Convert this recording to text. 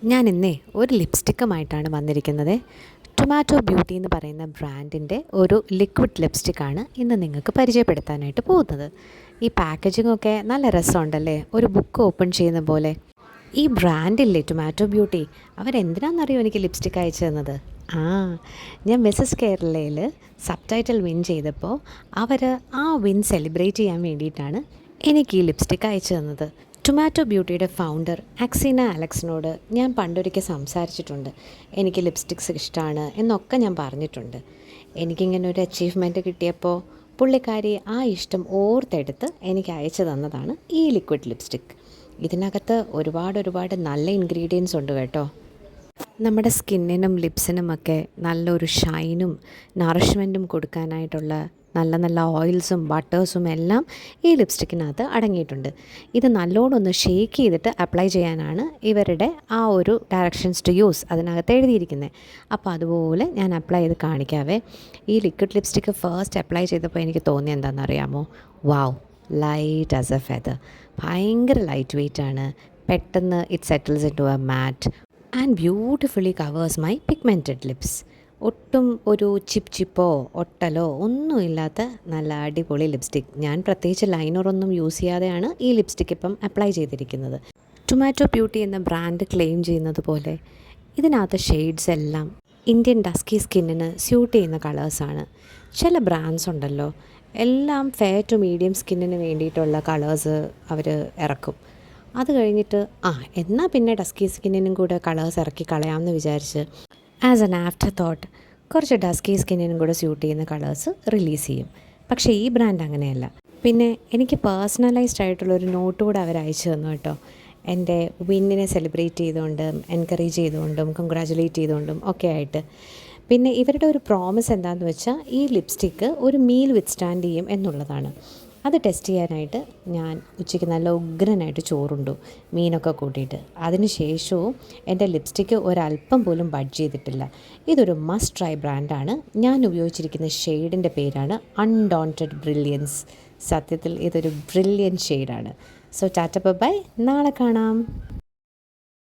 ഞാൻ ഇന്നേ ഒരു ലിപ്സ്റ്റിക്കുമായിട്ടാണ് വന്നിരിക്കുന്നത്. ടൊമാറ്റോ ബ്യൂട്ടി എന്ന് പറയുന്ന ബ്രാൻഡിൻ്റെ ഒരു ലിക്വിഡ് ലിപ്സ്റ്റിക്കാണ് ഇന്ന് നിങ്ങൾക്ക് പരിചയപ്പെടുത്താനായിട്ട് പോകുന്നത്. ഈ പാക്കേജിംഗ് ഒക്കെ നല്ല രസമുണ്ടല്ലേ, ഒരു ബുക്ക് ഓപ്പൺ ചെയ്യുന്ന പോലെ. ഈ ബ്രാൻഡില്ലേ ടൊമാറ്റോ ബ്യൂട്ടി, അവരെന്തിനാണെന്നറിയോ എനിക്ക് ലിപ്സ്റ്റിക്ക് അയച്ചു തന്നത്? ആ ഞാൻ മിസ്സസ് കേരളയിൽ സബ് ടൈറ്റിൽ വിൻ ചെയ്തപ്പോൾ അവർ ആ വിൻ സെലിബ്രേറ്റ് ചെയ്യാൻ വേണ്ടിയിട്ടാണ് എനിക്ക് ഈ ലിപ്സ്റ്റിക്ക് അയച്ചു തന്നത്. ടൊമാറ്റോ ബ്യൂട്ടിയുടെ ഫൗണ്ടർ അക്സീന അലക്സിനോട് ഞാൻ പണ്ടൊരിക്കൽ സംസാരിച്ചിട്ടുണ്ട്. എനിക്ക് ലിപ്സ്റ്റിക്സ് ഇഷ്ടമാണ് എന്നൊക്കെ ഞാൻ പറഞ്ഞിട്ടുണ്ട്. എനിക്കിങ്ങനെ ഒരു അച്ചീവ്മെൻറ്റ് കിട്ടിയപ്പോൾ പുള്ളിക്കാരി ആ ഇഷ്ടം ഓർത്തെടുത്ത് എനിക്ക് അയച്ചു തന്നതാണ് ഈ ലിക്വിഡ് ലിപ്സ്റ്റിക്ക്. ഇതിനകത്ത് ഒരുപാട് നല്ല ഇൻഗ്രീഡിയൻസ് ഉണ്ട് കേട്ടോ. നമ്മുടെ സ്കിന്നിനും ലിപ്സിനുമൊക്കെ നല്ലൊരു ഷൈനും നറിഷ്മെൻറ്റും കൊടുക്കാനായിട്ടുള്ള നല്ല ഓയിൽസും ബട്ടേഴ്സും എല്ലാം ഈ ലിപ്സ്റ്റിക്കിനകത്ത് അടങ്ങിയിട്ടുണ്ട്. ഇത് നല്ലോണം ഷേക്ക് ചെയ്തിട്ട് അപ്ലൈ ചെയ്യാനാണ് ഇവരുടെ ആ ഒരു ഡയറക്ഷൻസ് ടു യൂസ് അതിനകത്ത് എഴുതിയിരിക്കുന്നത്. അപ്പോൾ അതുപോലെ ഞാൻ അപ്ലൈ ചെയ്ത് കാണിക്കാവേ. ഈ ലിക്വിഡ് ലിപ്സ്റ്റിക്ക് ഫസ്റ്റ് അപ്ലൈ ചെയ്തപ്പോൾ എനിക്ക് തോന്നിയത് എന്താണെന്നറിയാമോ? Wow, light as a feather. ഭയങ്കര ലൈറ്റ് വെയ്റ്റ് ആണ്. പെട്ടെന്ന് it settles into a matte and beautifully covers my pigmented lips. ഒട്ടും ഒരു ചിപ്പോ ഒട്ടലോ ഒന്നുമില്ലാത്ത നല്ല അടിപൊളി ലിപ്സ്റ്റിക്. ഞാൻ പ്രത്യേകിച്ച് ലൈനറൊന്നും യൂസ് ചെയ്യാതെയാണ് ഈ ലിപ്സ്റ്റിക് ഇപ്പം അപ്ലൈ ചെയ്തിരിക്കുന്നത്. ടൊമാറ്റോ ബ്യൂട്ടി എന്ന ബ്രാൻഡ് ക്ലെയിം ചെയ്യുന്നത് പോലെ ഇതിനകത്ത് ഷെയ്ഡ്സ് എല്ലാം ഇന്ത്യൻ ഡസ്കി സ്കിന്നിന് സ്യൂട്ട് ചെയ്യുന്ന കളേഴ്സാണ്. ചില ബ്രാൻഡ്സ് ഉണ്ടല്ലോ, എല്ലാം ഫെയർ ടു മീഡിയം സ്കിന്നിന് വേണ്ടിയിട്ടുള്ള കളേഴ്സ് അവർ ഇറക്കും. അത് കഴിഞ്ഞിട്ട് എന്നാൽ പിന്നെ ഡസ്കി സ്കിന്നിനും കൂടെ കളേഴ്സ് ഇറക്കി കളയാമെന്ന് വിചാരിച്ച് ആസ് എൻ ആഫ്റ്റർ തോട്ട് കുറച്ച് ഡസ്കി സ്കിന്നിനും കൂടെ സ്യൂട്ട് ചെയ്യുന്ന കളേഴ്സ് റിലീസ് ചെയ്യും. പക്ഷേ ഈ ബ്രാൻഡ് അങ്ങനെയല്ല. പിന്നെ എനിക്ക് പേഴ്സണലൈസ്ഡ് ആയിട്ടുള്ളൊരു നോട്ട് കൂടെ അവർ അയച്ചു തന്നു കേട്ടോ. എൻ്റെ വിന്നിനെ സെലിബ്രേറ്റ് ചെയ്തുകൊണ്ടും എൻകറേജ് ചെയ്തുകൊണ്ടും കൺഗ്രാജുലേറ്റ് ചെയ്തുകൊണ്ടും ഒക്കെ ആയിട്ട്. പിന്നെ ഇവരുടെ ഒരു പ്രോമിസ് എന്താണെന്ന് വെച്ചാൽ ഈ ലിപ്സ്റ്റിക്ക് ഒരു മീൽ വിത്ത്സ്റ്റാൻഡ് ചെയ്യും എന്നുള്ളതാണ്. അത് ടെസ്റ്റ് ചെയ്യാനായിട്ട് ഞാൻ ഉച്ചയ്ക്ക് നല്ല ഉഗ്രനായിട്ട് ചോറുണ്ടു, മീനൊക്കെ കൂട്ടിയിട്ട്. അതിന് ശേഷവും എൻ്റെ ലിപ്സ്റ്റിക്ക് ഒരല്പം പോലും ബഡ്ജ് ചെയ്തിട്ടില്ല. ഇതൊരു മസ്റ്റ് ട്രൈ ബ്രാൻഡാണ്. ഞാൻ ഉപയോഗിച്ചിരിക്കുന്ന ഷെയ്ഡിൻ്റെ പേരാണ് അൺഡോണ്ടഡ് ബ്രില്യൻസ്. സത്യത്തിൽ ഇതൊരു ബ്രില്യൻ ഷെയ്ഡാണ്. സോ ടാറ്റ ബൈ, നാളെ കാണാം.